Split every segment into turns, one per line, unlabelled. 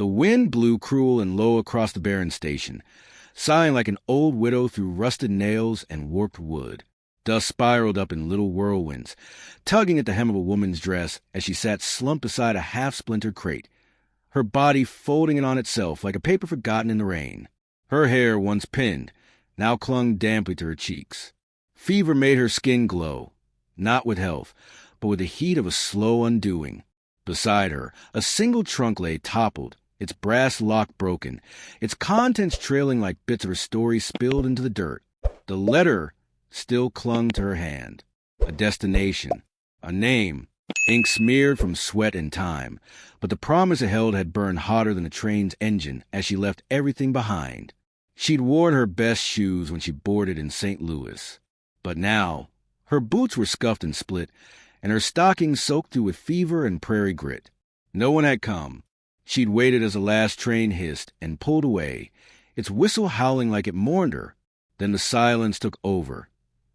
The wind blew cruel and low across the barren station, sighing like an old widow through rusted nails and warped wood. Dust spiraled up in little whirlwinds, tugging at the hem of a woman's dress as she sat slumped beside a half-splintered crate, her body folding in on itself like a paper forgotten in the rain. Her hair, once pinned, now clung damply to her cheeks. Fever made her skin glow, not with health, but with the heat of a slow undoing. Beside her, a single trunk lay toppled, its brass lock broken, its contents trailing like bits of her story spilled into the dirt. The letter still clung to her hand. A destination, a name, ink smeared from sweat and time, but the promise it held had burned hotter than a train's engine as she left everything behind. She'd worn her best shoes when she boarded in St. Louis, but now her boots were scuffed and split, and her stockings soaked through with fever and prairie grit. No one had come. She'd waited as the last train hissed and pulled away, its whistle howling like it mourned her. Then the silence took over,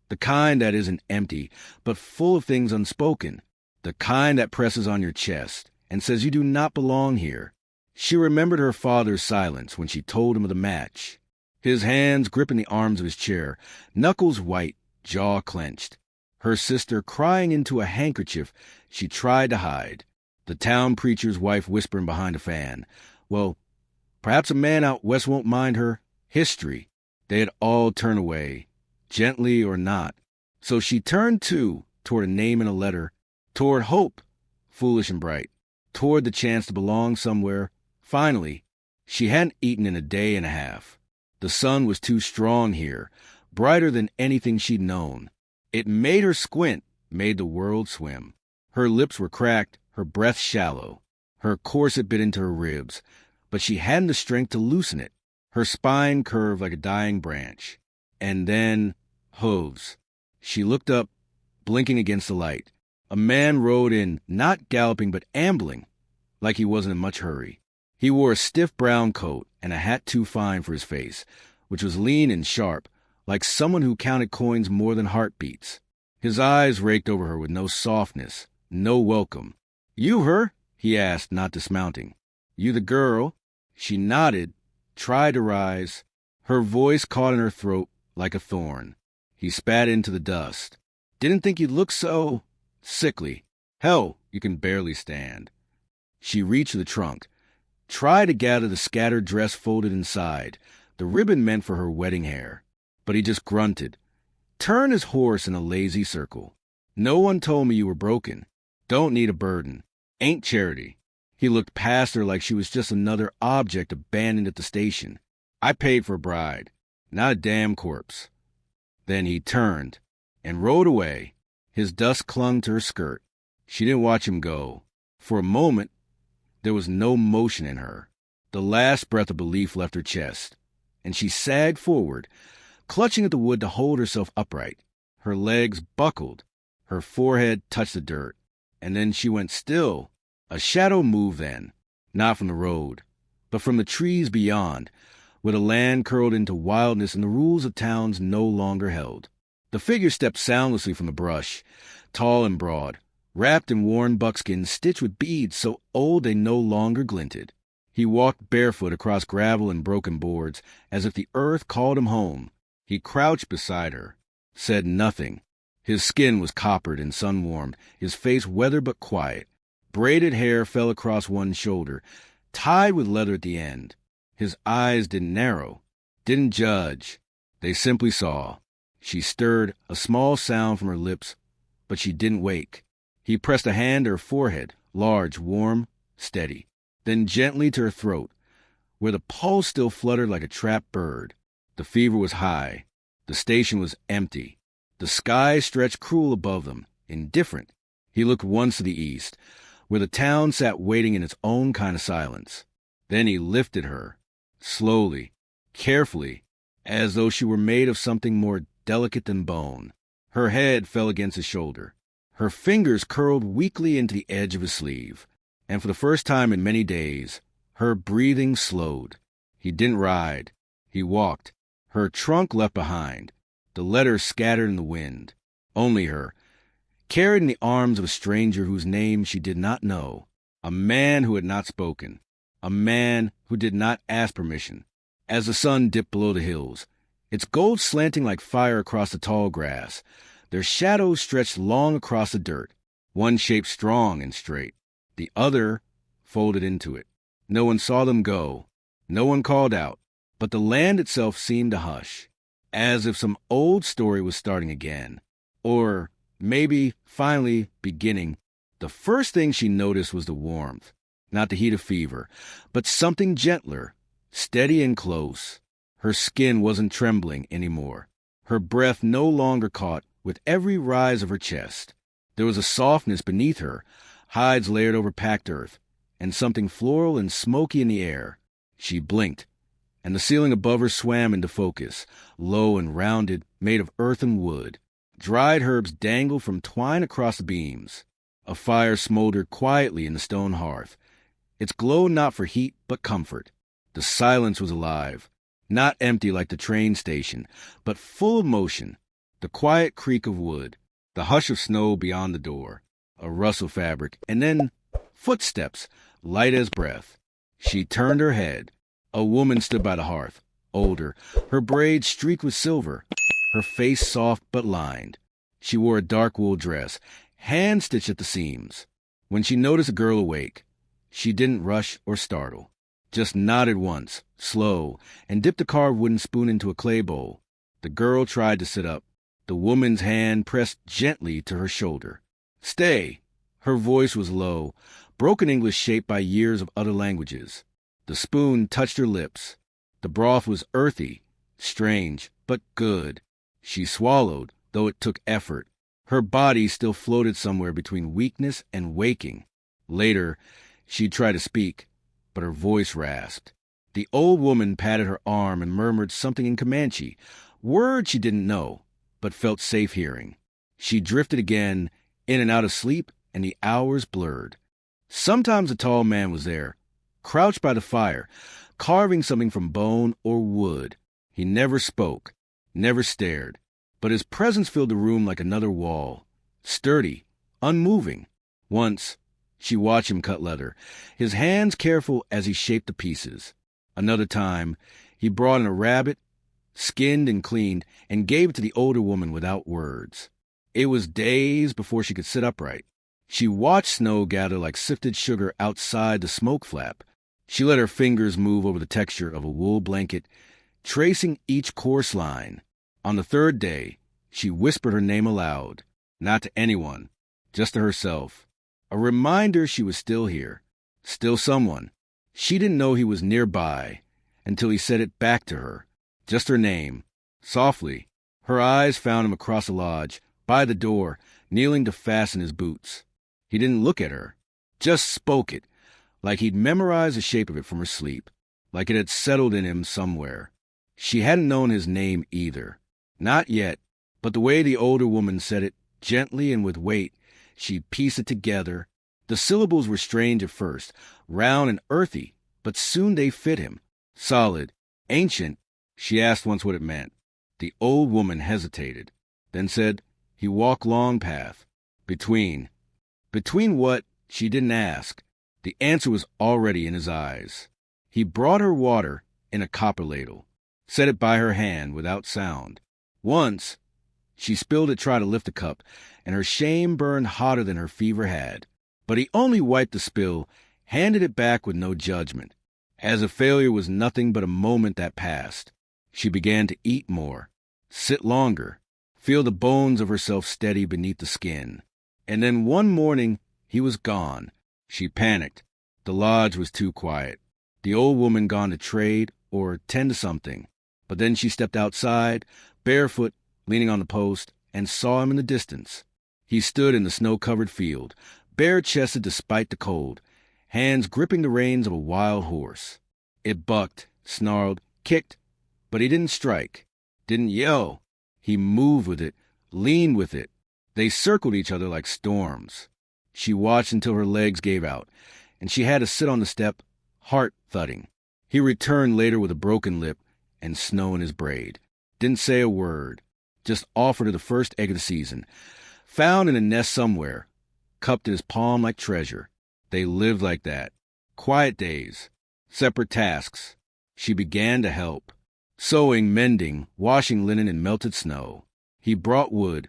the kind that isn't empty, but full of things unspoken, the kind that presses on your chest and says you do not belong here. She remembered her father's silence when she told him of the match, his hands gripping the arms of his chair, knuckles white, jaw clenched. Her sister crying into a handkerchief she tried to hide. The town preacher's wife whispering behind a fan, well, perhaps a man out west won't mind her. History. They had all turned away, gently or not. So she turned, too, toward a name in a letter, toward hope, foolish and bright, toward the chance to belong somewhere. Finally, she hadn't eaten in a day and a half. The sun was too strong here, brighter than anything she'd known. It made her squint, made the world swim. Her lips were cracked, her breath shallow. Her corset bit into her ribs, but she hadn't the strength to loosen it. Her spine curved like a dying branch. And then, hooves. She looked up, blinking against the light. A man rode in, not galloping but ambling, like he wasn't in much hurry. He wore a stiff brown coat and a hat too fine for his face, which was lean and sharp, like someone who counted coins more than heartbeats. His eyes raked over her with no softness, no welcome. "You her?" he asked, not dismounting. "You the girl?" She nodded, tried to rise. Her voice caught in her throat like a thorn. He spat into the dust. "Didn't think you'd look so sickly. Hell, you can barely stand." She reached for the trunk, tried to gather the scattered dress folded inside, the ribbon meant for her wedding hair. But he just grunted. "Turn his horse in a lazy circle. No one told me you were broken. Don't need a burden. Ain't charity." He looked past her like she was just another object abandoned at the station. "I paid for a bride, not a damn corpse." Then he turned and rode away. His dust clung to her skirt. She didn't watch him go. For a moment, there was no motion in her. The last breath of belief left her chest, and she sagged forward, clutching at the wood to hold herself upright. Her legs buckled. Her forehead touched the dirt. And then she went still. A shadow moved then, not from the road, but from the trees beyond, where the land curled into wildness and the rules of towns no longer held. The figure stepped soundlessly from the brush, tall and broad, wrapped in worn buckskin stitched with beads so old they no longer glinted. He walked barefoot across gravel and broken boards, as if the earth called him home. He crouched beside her, said nothing. His skin was coppered and sun-warmed, his face weathered but quiet. Braided hair fell across one shoulder, tied with leather at the end. His eyes didn't narrow, didn't judge. They simply saw. She stirred, a small sound from her lips, but she didn't wake. He pressed a hand to her forehead, large, warm, steady, then gently to her throat, where the pulse still fluttered like a trapped bird. The fever was high. The station was empty. The sky stretched cruel above them, indifferent. He looked once to the east, where the town sat waiting in its own kind of silence. Then he lifted her, slowly, carefully, as though she were made of something more delicate than bone. Her head fell against his shoulder. Her fingers curled weakly into the edge of his sleeve, and for the first time in many days, her breathing slowed. He didn't ride. He walked, her trunk left behind, the letters scattered in the wind. Only her, carried in the arms of a stranger whose name she did not know, a man who had not spoken, a man who did not ask permission. As the sun dipped below the hills, its gold slanting like fire across the tall grass, their shadows stretched long across the dirt, one shape strong and straight, the other folded into it. No one saw them go, no one called out, but the land itself seemed to hush, as if some old story was starting again, or maybe finally beginning. The first thing she noticed was the warmth, not the heat of fever, but something gentler, steady and close. Her skin wasn't trembling anymore. Her breath no longer caught with every rise of her chest. There was a softness beneath her, hides layered over packed earth, and something floral and smoky in the air. She blinked, and the ceiling above her swam into focus, low and rounded, made of earth and wood. Dried herbs dangled from twine across the beams. A fire smoldered quietly in the stone hearth, its glow not for heat but comfort. The silence was alive, not empty like the train station, but full of motion. The quiet creak of wood, the hush of snow beyond the door, a rustle fabric, and then footsteps, light as breath. She turned her head. A woman stood by the hearth, older, her braids streaked with silver, her face soft but lined. She wore a dark wool dress, hand-stitched at the seams. When she noticed a girl awake, she didn't rush or startle, just nodded once, slow, and dipped a carved wooden spoon into a clay bowl. The girl tried to sit up. The woman's hand pressed gently to her shoulder. "Stay." Her voice was low, broken English shaped by years of other languages. The spoon touched her lips. The broth was earthy, strange, but good. She swallowed, though it took effort. Her body still floated somewhere between weakness and waking. Later, she tried to speak, but her voice rasped. The old woman patted her arm and murmured something in Comanche, words she didn't know, but felt safe hearing. She drifted again, in and out of sleep, and the hours blurred. Sometimes a tall man was there, crouched by the fire, carving something from bone or wood. He never spoke, never stared, but his presence filled the room like another wall, sturdy, unmoving. Once, she watched him cut leather, his hands careful as he shaped the pieces. Another time, he brought in a rabbit, skinned and cleaned, and gave it to the older woman without words. It was days before she could sit upright. She watched snow gather like sifted sugar outside the smoke flap. She let her fingers move over the texture of a wool blanket, tracing each coarse line. On the third day, she whispered her name aloud, not to anyone, just to herself. A reminder she was still here, still someone. She didn't know he was nearby until he said it back to her, just her name, softly. Her eyes found him across the lodge, by the door, kneeling to fasten his boots. He didn't look at her, just spoke it, like he'd memorized the shape of it from her sleep, like it had settled in him somewhere. She hadn't known his name either. Not yet, but the way the older woman said it, gently and with weight, she pieced it together. The syllables were strange at first, round and earthy, but soon they fit him. Solid, ancient. She asked once what it meant. The old woman hesitated, then said, "He walked long path." Between. Between what? She didn't ask. The answer was already in his eyes. He brought her water in a copper ladle, set it by her hand without sound. Once, she spilled it, tried to lift the cup, and her shame burned hotter than her fever had. But he only wiped the spill, handed it back with no judgment. As if failure was nothing but a moment that passed. She began to eat more, sit longer, feel the bones of herself steady beneath the skin. And then one morning, he was gone. She panicked. The lodge was too quiet. The old woman gone to trade or tend to something. But then she stepped outside, barefoot, leaning on the post, and saw him in the distance. He stood in the snow-covered field, bare-chested despite the cold, hands gripping the reins of a wild horse. It bucked, snarled, kicked, but he didn't strike, didn't yell. He moved with it, leaned with it. They circled each other like storms. She watched until her legs gave out, and she had to sit on the step, heart thudding. He returned later with a broken lip and snow in his braid. Didn't say a word, just offered her the first egg of the season, found in a nest somewhere, cupped in his palm like treasure. They lived like that. Quiet days, Separate tasks. She began to help. Sewing, mending, washing linen in melted snow. He brought wood,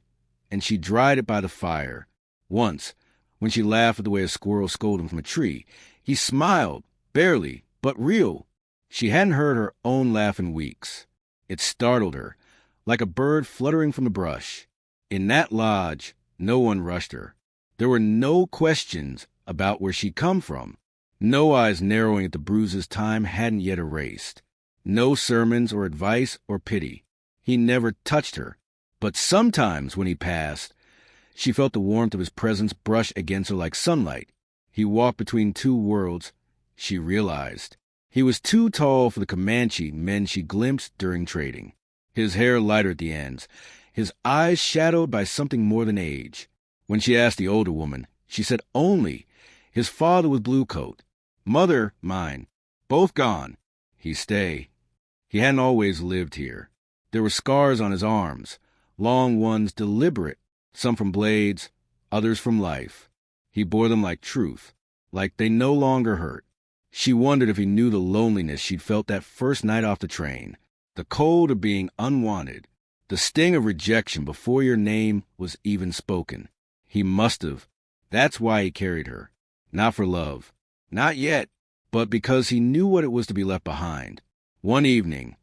and she dried it by the fire. Once, when she laughed at the way a squirrel scolded him from a tree, he smiled, barely, but real. She hadn't heard her own laugh in weeks. It startled her, like a bird fluttering from the brush. In that lodge, no one rushed her. There were no questions about where she'd come from. No eyes narrowing at the bruises time hadn't yet erased. No sermons or advice or pity. He never touched her. But sometimes when he passed, she felt the warmth of his presence brush against her like sunlight. He walked between two worlds, she realized. He was too tall for the Comanche men she glimpsed during trading. His hair lighter at the ends, his eyes shadowed by something more than age. When she asked the older woman, she said only, his father was blue coat, mother mine, both gone. He'd stay. He hadn't always lived here. There were scars on his arms, long ones deliberate, some from blades, others from life. He bore them like truth, like they no longer hurt. She wondered if he knew the loneliness she'd felt that first night off the train, the cold of being unwanted, the sting of rejection before your name was even spoken. He must have. That's why he carried her. Not for love. Not yet. But because he knew what it was to be left behind. One evening,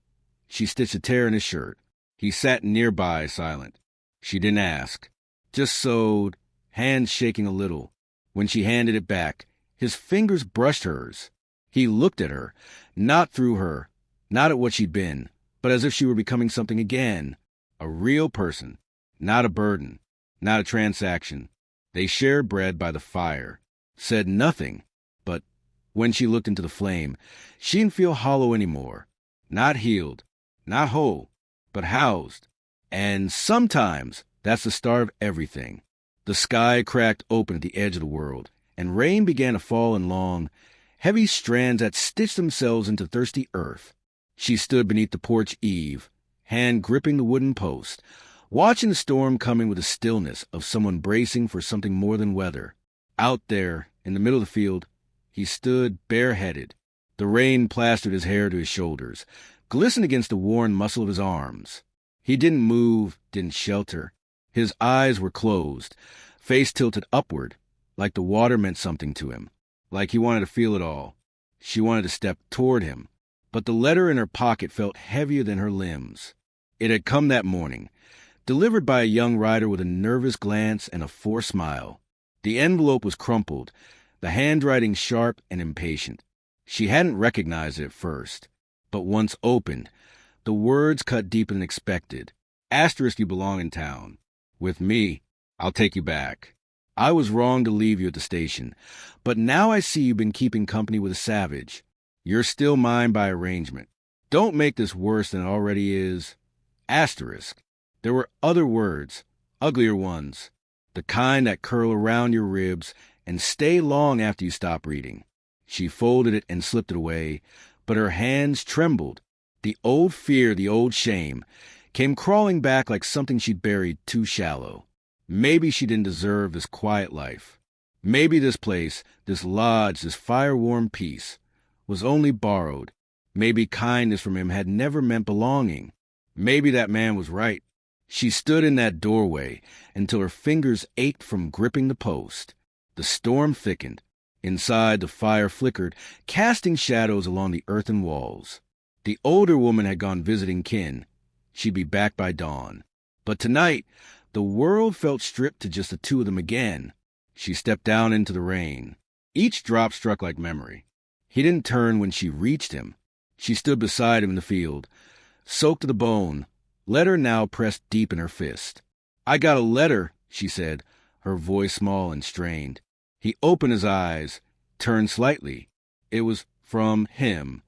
she stitched a tear in his shirt. He sat nearby, silent. She didn't ask. Just sewed, hands shaking a little. When she handed it back, his fingers brushed hers. He looked at her, not through her, not at what she'd been, but as if she were becoming something again. A real person, not a burden, not a transaction. They shared bread by the fire, said nothing, but when she looked into the flame, she didn't feel hollow anymore. Not healed, not whole, but housed. And sometimes that's the start of everything. The sky cracked open at the edge of the world, and rain began to fall in long, heavy strands that stitched themselves into thirsty earth. She stood beneath the porch eave, hand gripping the wooden post, watching the storm coming with the stillness of someone bracing for something more than weather. Out there, in the middle of the field, he stood bareheaded. The rain plastered his hair to his shoulders, glistened against the worn muscle of his arms. He didn't move, didn't shelter. His eyes were closed, face tilted upward, like the water meant something to him, like he wanted to feel it all. She wanted to step toward him, but the letter in her pocket felt heavier than her limbs. It had come that morning, delivered by a young rider with a nervous glance and a forced smile. The envelope was crumpled, the handwriting sharp and impatient. She hadn't recognized it at first, but once opened, the words cut deeper than expected. Asterisk, you belong in town. With me, I'll take you back. I was wrong to leave you at the station, but now I see you've been keeping company with a savage. You're still mine by arrangement. Don't make this worse than it already is. Asterisk. There were other words, uglier ones, the kind that curl around your ribs and stay long after you stop reading. She folded it and slipped it away, but her hands trembled. The old fear, the old shame, came crawling back like something she'd buried too shallow. Maybe she didn't deserve this quiet life. Maybe this place, this lodge, this fire-warm peace, was only borrowed. Maybe kindness from him had never meant belonging. Maybe that man was right. She stood in that doorway until her fingers ached from gripping the post. The storm thickened. Inside, the fire flickered, casting shadows along the earthen walls. The older woman had gone visiting kin. She'd be back by dawn. But tonight, the world felt stripped to just the two of them again. She stepped down into the rain. Each drop struck like memory. He didn't turn when she reached him. She stood beside him in the field, soaked to the bone, letter now pressed deep in her fist. I got a letter, she said, her voice small and strained. He opened his eyes, turned slightly. It was from him.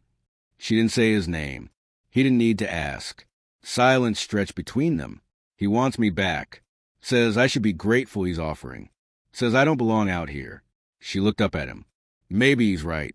She didn't say his name. He didn't need to ask. Silence stretched between them. He wants me back. Says I should be grateful he's offering. Says I don't belong out here. She looked up at him. Maybe he's right.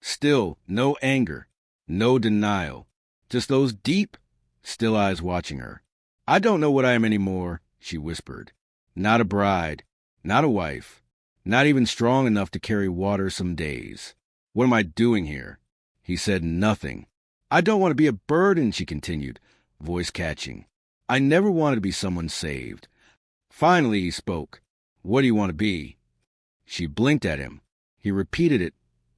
Still, no anger, no denial. Just those deep, still eyes watching her. I don't know what I am anymore, she whispered. Not a bride, not a wife, not even strong enough to carry water some days. What am I doing here? He said nothing. I don't want to be a burden, she continued, voice catching. I never wanted to be someone saved. Finally he spoke. What do you want to be? She blinked at him. He repeated it,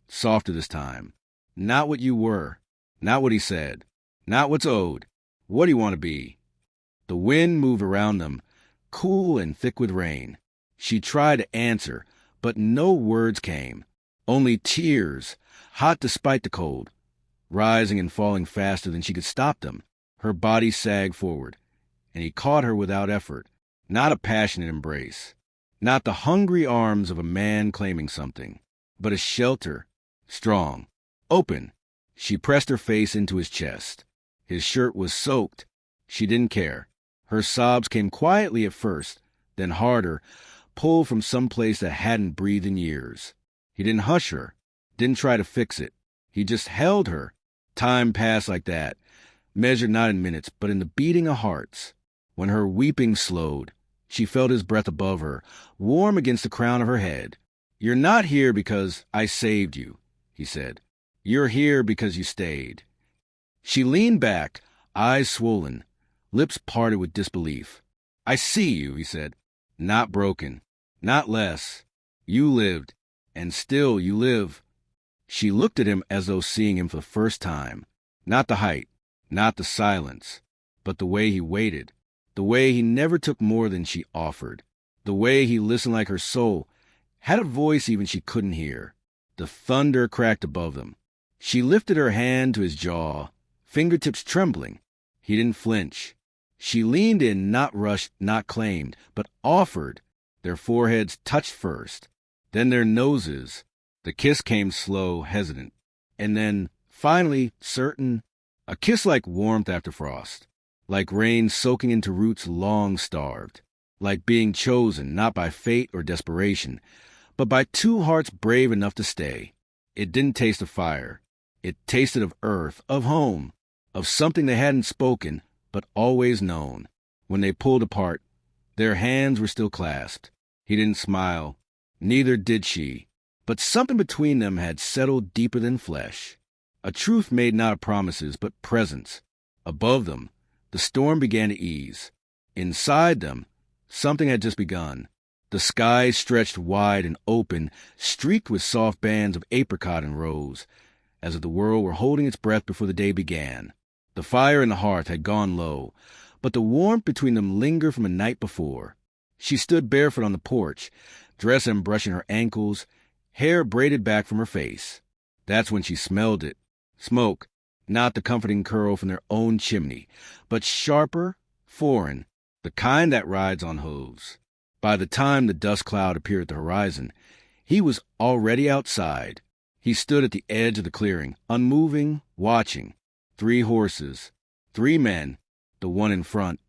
softer this time. Not what you were. Not what he said. Not what's owed. What do you want to be? The wind moved around them, cool and thick with rain. She tried to answer, but no words came. Only tears, hot despite the cold, rising and falling faster than she could stop them. Her body sagged forward, and he caught her without effort, not a passionate embrace, not the hungry arms of a man claiming something, but a shelter, strong, open. She pressed her face into his chest. His shirt was soaked. She didn't care. Her sobs came quietly at first, then harder, pulled from some place that hadn't breathed in years. He didn't hush her, didn't try to fix it. He just held her. Time passed like that, measured not in minutes, but in the beating of hearts. When her weeping slowed, she felt his breath above her, warm against the crown of her head. You're not here because I saved you, he said. You're here because you stayed. She leaned back, eyes swollen, lips parted with disbelief. I see you, he said. Not broken, not less. You lived, and still you live. She looked at him as though seeing him for the first time. Not the height, not the silence, but the way he waited, the way he never took more than she offered, the way he listened like her soul, had a voice even she couldn't hear. The thunder cracked above them. She lifted her hand to his jaw, fingertips trembling. He didn't flinch. She leaned in, not rushed, not claimed, but offered. Their foreheads touched first, then their noses. The kiss came slow, hesitant, and then, finally, certain, a kiss like warmth after frost, like rain soaking into roots long starved, like being chosen not by fate or desperation, but by two hearts brave enough to stay. It didn't taste of fire. It tasted of earth, of home, of something they hadn't spoken, but always known. When they pulled apart, their hands were still clasped. He didn't smile. Neither did she. But something between them had settled deeper than flesh. A truth made not of promises, but presence. Above them, the storm began to ease. Inside them, something had just begun. The sky stretched wide and open, streaked with soft bands of apricot and rose, as if the world were holding its breath before the day began. The fire in the hearth had gone low, but the warmth between them lingered from a night before. She stood barefoot on the porch, dress unbrushing her ankles, hair braided back from her face. That's when she smelled it. Smoke, not the comforting curl from their own chimney, but sharper, foreign, the kind that rides on hooves. By the time the dust cloud appeared at the horizon, he was already outside. He stood at the edge of the clearing, unmoving, watching. 3 horses, 3 men, the one in front.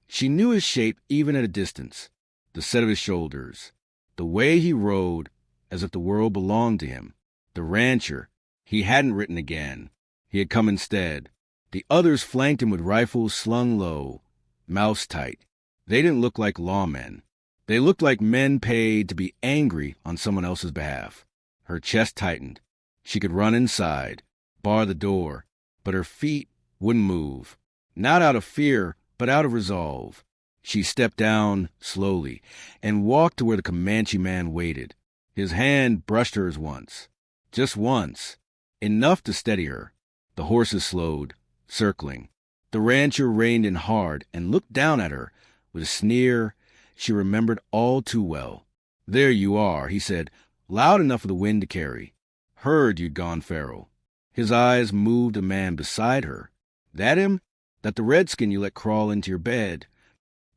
She knew his shape even at a distance, the set of his shoulders, the way he rode as if the world belonged to him. The rancher, he hadn't ridden again. He had come instead. The others flanked him with rifles slung low, mouths tight. They didn't look like lawmen. They looked like men paid to be angry on someone else's behalf. Her chest tightened. She could run inside, bar the door, but her feet wouldn't move. Not out of fear, but out of resolve. She stepped down slowly and walked to where the Comanche man waited. His hand brushed hers once. Just once. Enough to steady her. The horses slowed, circling. The rancher reined in hard and looked down at her with a sneer she remembered all too well. There you are, he said, loud enough for the wind to carry. Heard you'd gone feral. His eyes moved a man beside her. That him? That the redskin you let crawl into your bed?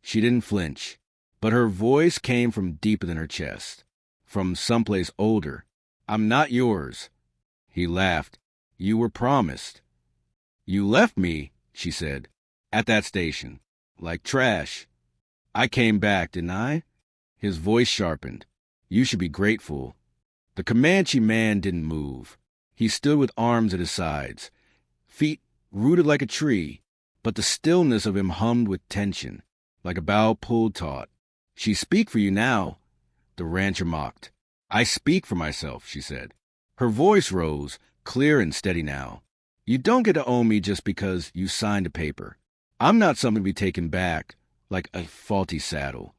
She didn't flinch, but her voice came from deeper than her chest, from someplace older. I'm not yours. He laughed. You were promised. You left me, she said, at that station, like trash. I came back, didn't I? His voice sharpened. You should be grateful. The Comanche man didn't move. He stood with arms at his sides, feet rooted like a tree, but the stillness of him hummed with tension, like a bow pulled taut. She speak for you now, the rancher mocked. I speak for myself, she said. Her voice rose, clear and steady now. You don't get to own me just because you signed a paper. I'm not something to be taken back like a faulty saddle.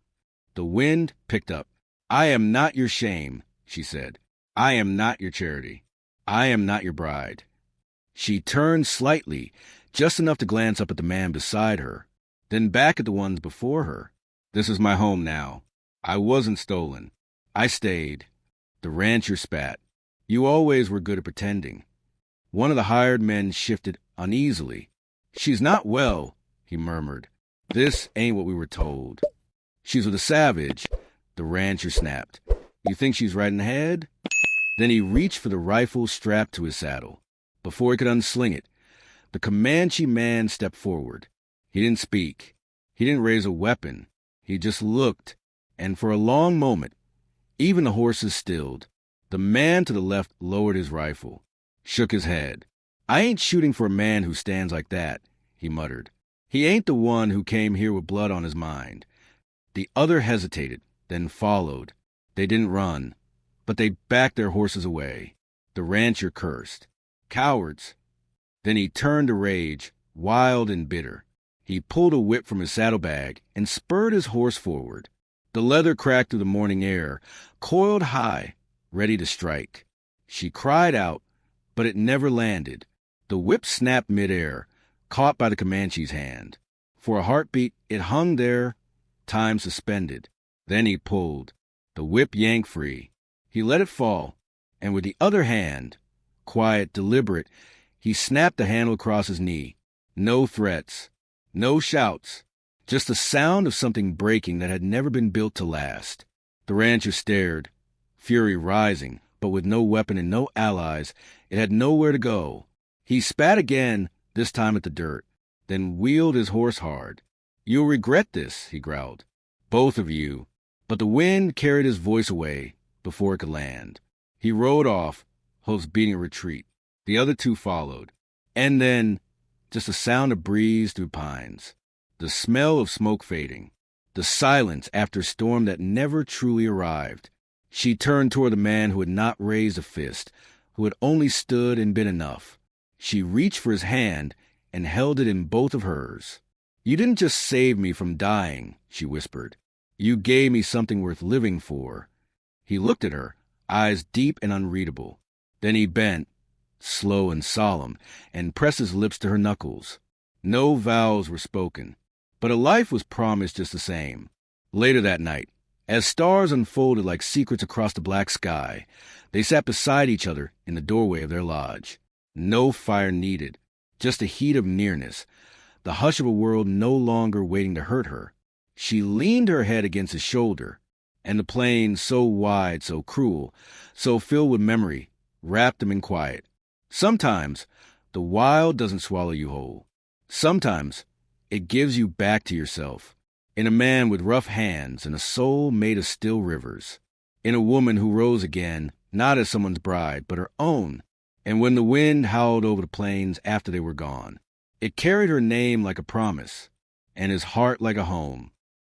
The wind picked up. I am not your shame, she said. I am not your charity. I am not your bride. She turned slightly, just enough to glance up at the man beside her, then back at the ones before her. This is my home now. I wasn't stolen. I stayed. The rancher spat. You always were good at pretending. One of the hired men shifted uneasily. She's not well, he murmured. This ain't what we were told. She's with a savage, the rancher snapped. You think she's right in the head? Then he reached for the rifle strapped to his saddle. Before he could unsling it, the Comanche man stepped forward. He didn't speak. He didn't raise a weapon. He just looked, and for a long moment, even the horses stilled. The man to the left lowered his rifle, shook his head. I ain't shooting for a man who stands like that, he muttered. He ain't the one who came here with blood on his mind. The other hesitated, then followed. They didn't run, but they backed their horses away. The rancher cursed. Cowards. Then he turned to rage, wild and bitter. He pulled a whip from his saddlebag and spurred his horse forward. The leather cracked through the morning air, coiled high, ready to strike. She cried out, but it never landed. The whip snapped midair, caught by the Comanche's hand. For a heartbeat, it hung there, time suspended. Then he pulled. The whip yanked free. He let it fall, and with the other hand, quiet, deliberate, he snapped the handle across his knee. No threats, no shouts, just the sound of something breaking that had never been built to last. The rancher stared, fury rising, but with no weapon and no allies, it had nowhere to go. He spat again, this time at the dirt, then wheeled his horse hard. You'll regret this, he growled. Both of you. But the wind carried his voice away before it could land. He rode off, hoofs beating a retreat. The other two followed. And then, just a sound of breeze through pines. The smell of smoke fading. The silence after a storm that never truly arrived. She turned toward the man who had not raised a fist, who had only stood and been enough. She reached for his hand and held it in both of hers. You didn't just save me from dying, she whispered. You gave me something worth living for. He looked at her, eyes deep and unreadable. Then he bent, slow and solemn, and pressed his lips to her knuckles. No vows were spoken, but a life was promised just the same. Later that night, as stars unfolded like secrets across the black sky, they sat beside each other in the doorway of their lodge. No fire needed, just the heat of nearness, the hush of a world no longer waiting to hurt her. She leaned her head against his shoulder, and the plain, so wide, so cruel, so filled with memory, wrapped him in quiet. Sometimes the wild doesn't swallow you whole. Sometimes it gives you back to yourself, in a man with rough hands and a soul made of still rivers, in a woman who rose again, not as someone's bride, but her own. And when the wind howled over the plains after they were gone, it carried her name like a promise, and his heart like a home.